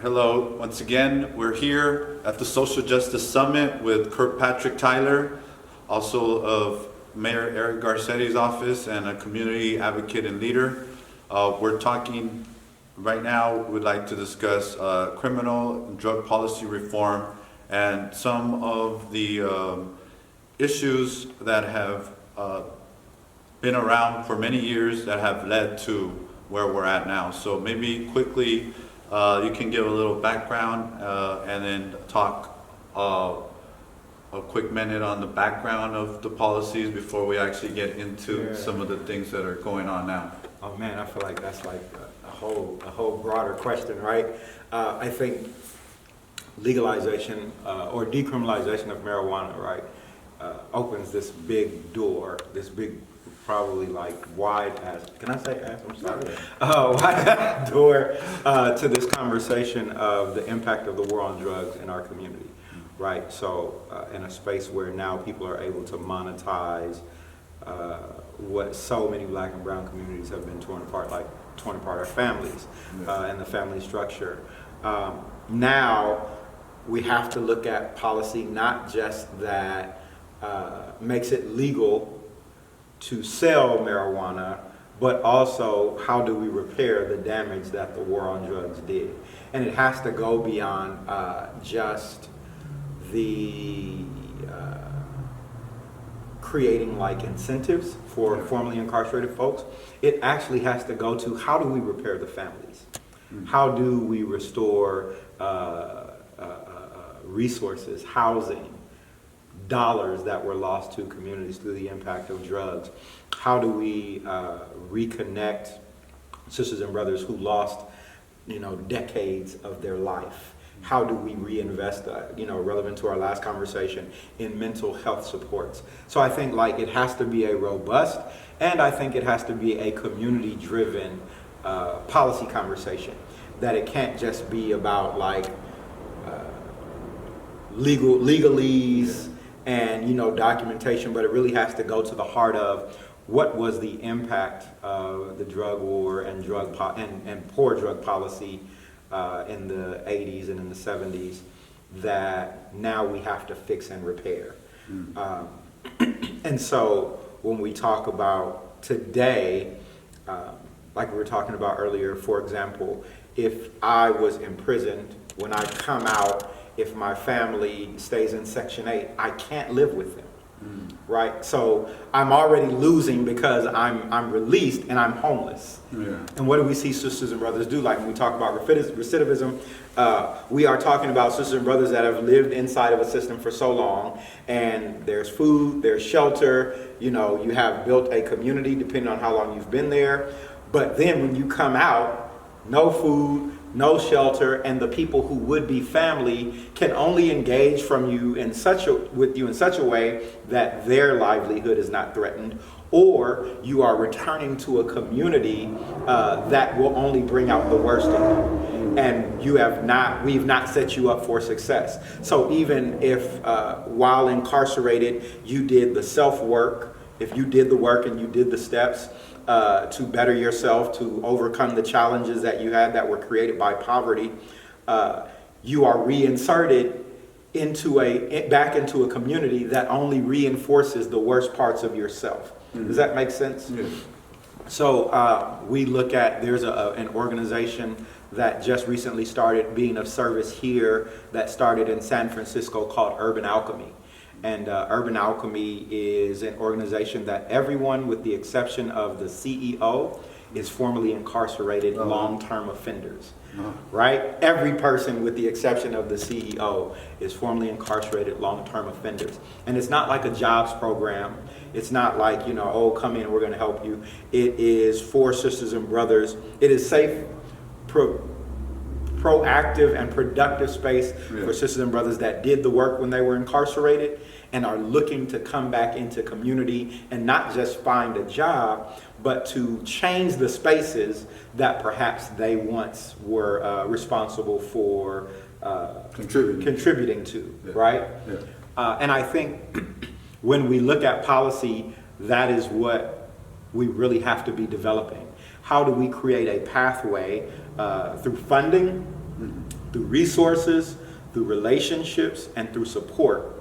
Hello, once again, we're here at the Social Justice Summit with Kirkpatrick Tyler, also of Mayor Eric Garcetti's office and a community advocate and leader. We're talking right now, we'd like to discuss criminal and drug policy reform and some of the issues that have been around for many years that have led to where we're at now. So maybe quickly, you can give a little background and then talk a quick minute on the background of the policies before we actually get into some of the things that are going on now. Oh man, I feel like that's like a whole broader question, right? I think legalization or decriminalization of marijuana, right, opens this big door, this big, probably like wide as, can I say as? I'm sorry. Wide door to this conversation of the impact of the war on drugs in our community, right? So in a space where now people are able to monetize what so many black and brown communities have been torn apart, like torn apart our families and the family structure. Now we have to look at policy not just that makes it legal to sell marijuana, but also how do we repair the damage that the war on drugs did. And it has to go beyond just the creating like incentives for formerly incarcerated folks. It actually has to go to how do we repair the families? How do we restore resources, housing, dollars that were lost to communities through the impact of drugs? How do we reconnect sisters and brothers who lost, decades of their life? How do we reinvest, relevant to our last conversation, in mental health supports? So I think like it has to be a robust, and I think it has to be a community-driven policy conversation. That it can't just be about like legalese and documentation, but it really has to go to the heart of what was the impact of the drug war and and poor drug policy in the 80s and in the 70s that now we have to fix and repair. And so when we talk about today, like we were talking about earlier, for example, if I was imprisoned, when I come out, if my family stays in Section 8, I can't live with them, right? So I'm already losing because I'm released and I'm homeless. And what do we see sisters and brothers do? Like when we talk about recidivism, we are talking about sisters and brothers that have lived inside of a system for so long, and there's food, there's shelter, you have built a community depending on how long you've been there. But then when you come out, no food, no shelter, and the people who would be family can only engage with you in such a way that their livelihood is not threatened, or you are returning to a community that will only bring out the worst in you, and we've not set you up for success. So even if while incarcerated you did the self-work, if you did the work and you did the steps to better yourself, to overcome the challenges that you had that were created by poverty, you are reinserted back into a community that only reinforces the worst parts of yourself. Does that make sense? Yeah. So we look at, there's an organization that just recently started being of service here that started in San Francisco called Urban Alchemy. And Urban Alchemy is an organization that everyone, with the exception of the CEO, is formerly incarcerated long-term offenders, right? Every person, with the exception of the CEO, is formerly incarcerated long-term offenders. And it's not like a jobs program. It's not like, come in, we're going to help you. It is for sisters and brothers. It is safe, proactive and productive space for sisters and brothers that did the work when they were incarcerated and are looking to come back into community and not just find a job, but to change the spaces that perhaps they once were responsible for contributing to, right? And I think when we look at policy, that is what we really have to be developing. How do we create a pathway through funding, through resources, through relationships, and through support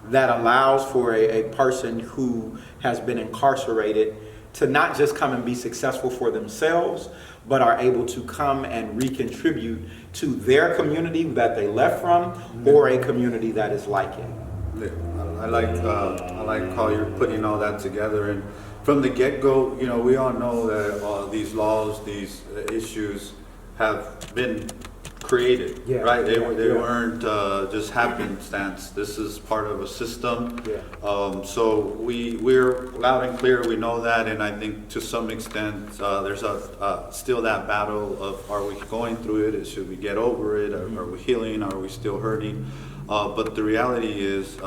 that allows for a person who has been incarcerated to not just come and be successful for themselves, but are able to come and recontribute to their community that they left from, or a community that is like it. Yeah, I like how you're putting all that together. And from the get-go, we all know that these laws, these issues have been created, Yeah, right? They yeah. weren't just happenstance. This is part of a system. Yeah. So we're loud and clear. We know that, and I think to some extent there's still that battle of, are we going through it? Should we get over it? Are we healing? Are we still hurting? But the reality is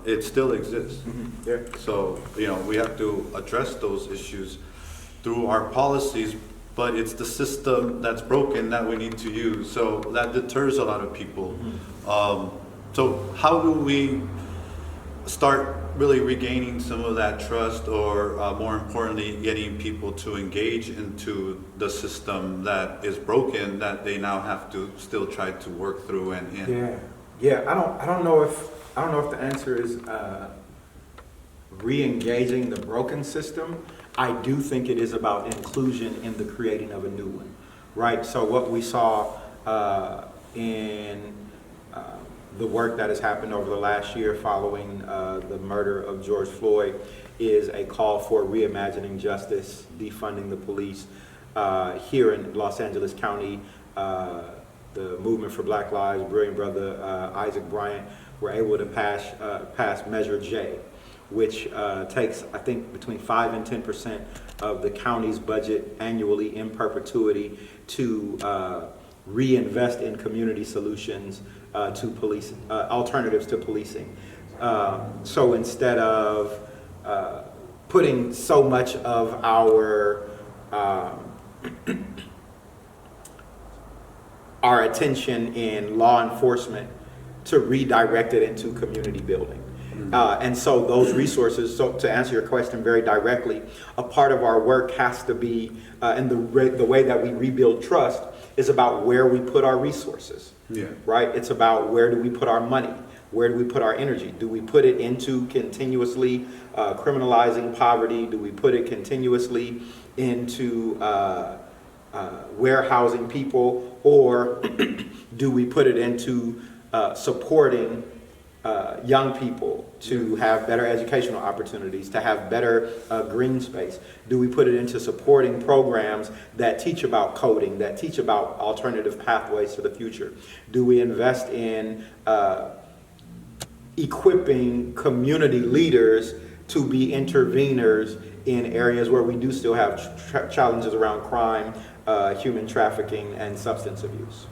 it still exists. Yeah. So we have to address those issues through our policies. But it's the system that's broken that we need to use. So that deters a lot of people. So how do we start really regaining some of that trust, or more importantly, getting people to engage into the system that is broken, that they now have to still try to work through and in? Yeah. I don't know if the answer is re-engaging the broken system. I do think it is about inclusion in the creating of a new one, right? So what we saw in the work that has happened over the last year following the murder of George Floyd is a call for reimagining justice, defunding the police. Here in Los Angeles County, the Movement for Black Lives, brilliant brother Isaac Bryant, were able to pass Measure J, which takes, I think, between 5 and 10% of the county's budget annually in perpetuity to reinvest in community solutions to police, alternatives to policing. So instead of putting so much of our attention in law enforcement, to redirect it into community building. And so those resources, so to answer your question very directly, a part of our work has to be, and the way that we rebuild trust is about where we put our resources, right? It's about where do we put our money? Where do we put our energy? Do we put it into continuously criminalizing poverty? Do we put it continuously into warehousing people? Or do we put it into supporting young people to have better educational opportunities, to have better green space? Do we put it into supporting programs that teach about coding, that teach about alternative pathways to the future? Do we invest in equipping community leaders to be interveners in areas where we do still have challenges around crime, human trafficking, and substance abuse?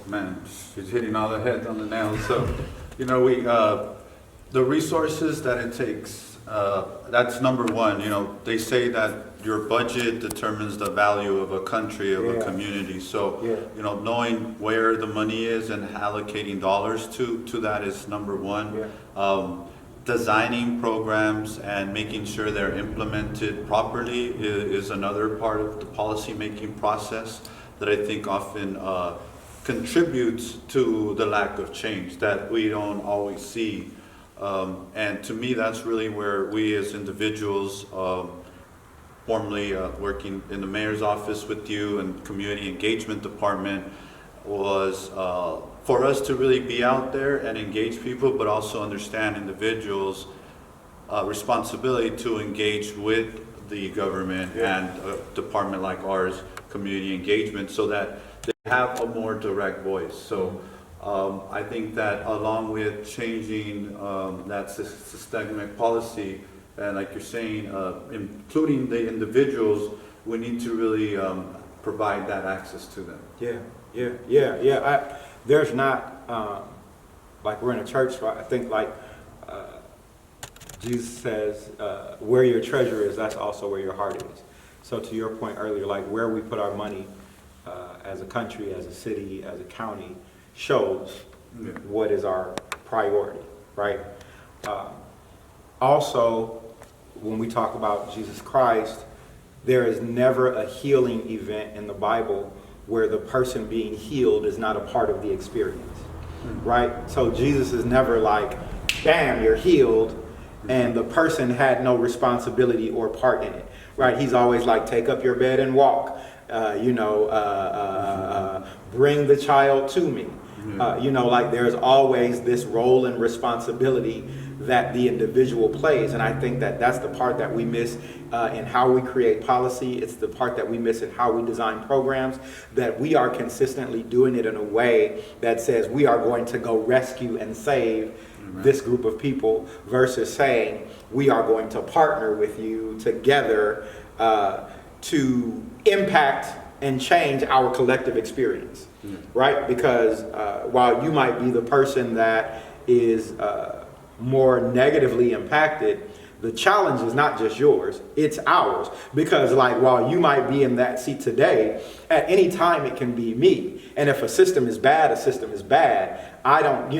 Man, she's hitting all the heads on the nails. So, the resources that it takes, that's number one. They say that your budget determines the value of a country, of a community. So, knowing where the money is and allocating dollars to that is number one. Designing programs and making sure they're implemented properly is another part of the policy-making process that I think often contributes to the lack of change that we don't always see. And to me, that's really where we as individuals, formerly working in the mayor's office with you and community engagement department, was for us to really be out there and engage people, but also understand individuals' responsibility to engage with the government and a department like ours, community engagement, so that they have a more direct voice. So I think that along with changing that systemic policy, and like you're saying, including the individuals, we need to really provide that access to them. There's not, like we're in a church, so I think like Jesus says, where your treasure is, that's also where your heart is. So to your point earlier, like where we put our money as a country, as a city, as a county, shows what is our priority, right? Also, when we talk about Jesus Christ, there is never a healing event in the Bible where the person being healed is not a part of the experience, right? So Jesus is never like, bam, you're healed, and the person had no responsibility or part in it, right? He's always like, take up your bed and walk, bring the child to me. Like there's always this role and responsibility that the individual plays. And I think that that's the part that we miss in how we create policy. It's the part that we miss in how we design programs, that we are consistently doing it in a way that says we are going to go rescue and save this group of people, versus saying we are going to partner with you together to impact and change our collective experience, right? Because while you might be the person that is more negatively impacted, the challenge is not just yours, it's ours. Because like, while you might be in that seat today, at any time it can be me. And if a system is bad, a system is bad. I don't,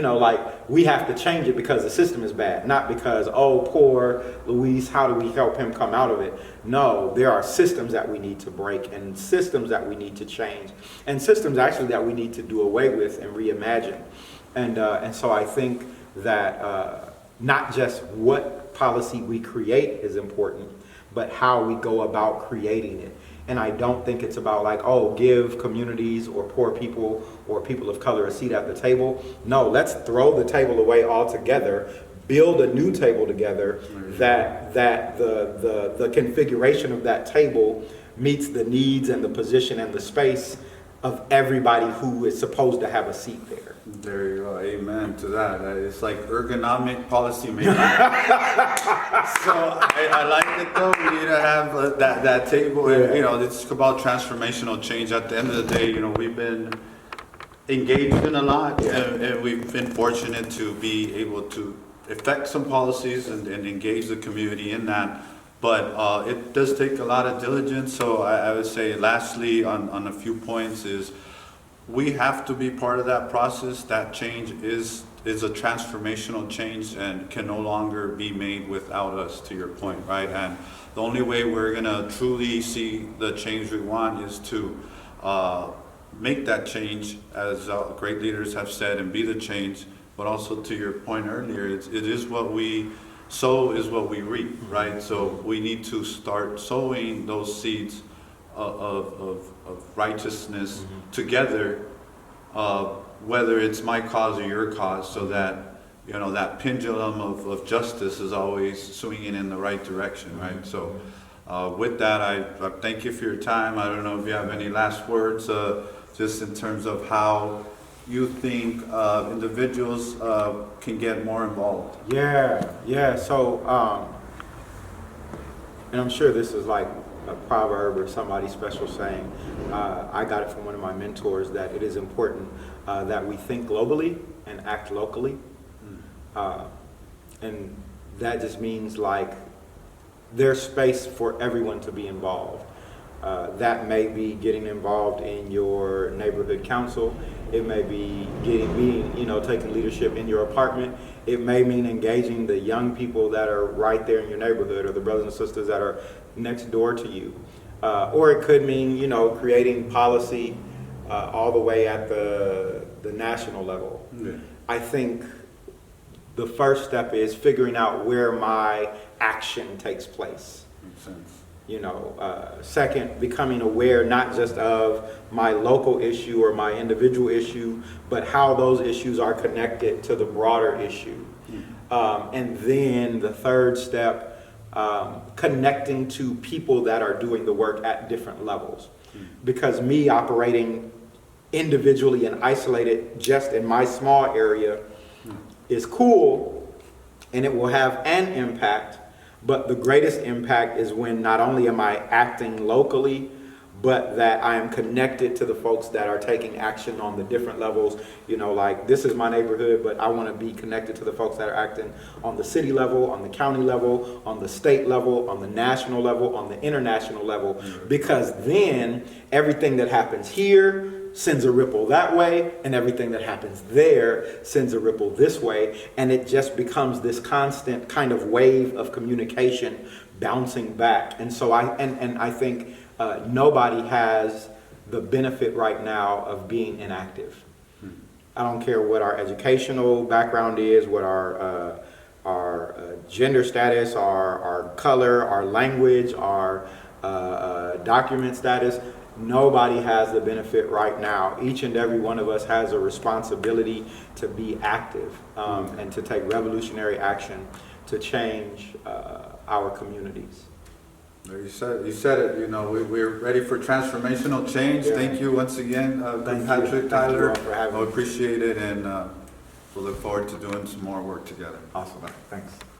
we have to change it because the system is bad, not because, oh, poor Luis, how do we help him come out of it? No, there are systems that we need to break, and systems that we need to change, and systems actually that we need to do away with and reimagine. And so I think that not just what policy we create is important, but how we go about creating it. And I don't think it's about like, oh, give communities or poor people or people of color a seat at the table. No, let's throw the table away altogether, build a new table together that the configuration of that table meets the needs and the position and the space of everybody who is supposed to have a seat there. There you go. Amen to that. It's like ergonomic policy making. So I like it though. We need to have that table. And, it's about transformational change. At the end of the day, we've been engaged in a lot, and we've been fortunate to be able to affect some policies and engage the community in that. But it does take a lot of diligence. So I would say lastly on a few points is we have to be part of that process. That change is a transformational change and can no longer be made without us, to your point, right? And the only way we're gonna truly see the change we want is to make that change, as great leaders have said, and be the change. But also to your point earlier, it is what we sow is what we reap, right? So we need to start sowing those seeds of righteousness together, whether it's my cause or your cause, so that that pendulum of justice is always swinging in the right direction, right? So with that, I thank you for your time. I don't know if you have any last words, just in terms of how you think individuals can get more involved. Yeah. So, and I'm sure this is like a proverb or somebody special saying. I got it from one of my mentors, that it is important that we think globally and act locally. And that just means like there's space for everyone to be involved. That may be getting involved in your neighborhood council. It may be taking leadership in your apartment. It may mean engaging the young people that are right there in your neighborhood, or the brothers and sisters that are next door to you. Or it could mean, creating policy all the way at the national level. Yeah. I think the first step is figuring out where my action takes place. Makes sense. Second, becoming aware not just of my local issue or my individual issue, but how those issues are connected to the broader issue. And then the third step, connecting to people that are doing the work at different levels. Because me operating individually and isolated just in my small area is cool, and it will have an impact. But the greatest impact is when not only am I acting locally, but that I am connected to the folks that are taking action on the different levels. Like this is my neighborhood, but I want to be connected to the folks that are acting on the city level, on the county level, on the state level, on the national level, on the international level. Because then everything that happens here sends a ripple that way, and everything that happens there sends a ripple this way, and it just becomes this constant kind of wave of communication bouncing back. And so I think nobody has the benefit right now of being inactive. I don't care what our educational background is, what our gender status, our color, our language, our document status. Nobody has the benefit right now. Each and every one of us has a responsibility to be active and to take revolutionary action to change our communities. You said it, you know, we're ready for transformational change. Yeah. Thank you once again, Thank you. Patrick, Thank you Tyler. all for having I me. appreciate it, and we'll look forward to doing some more work together. Awesome. Thanks.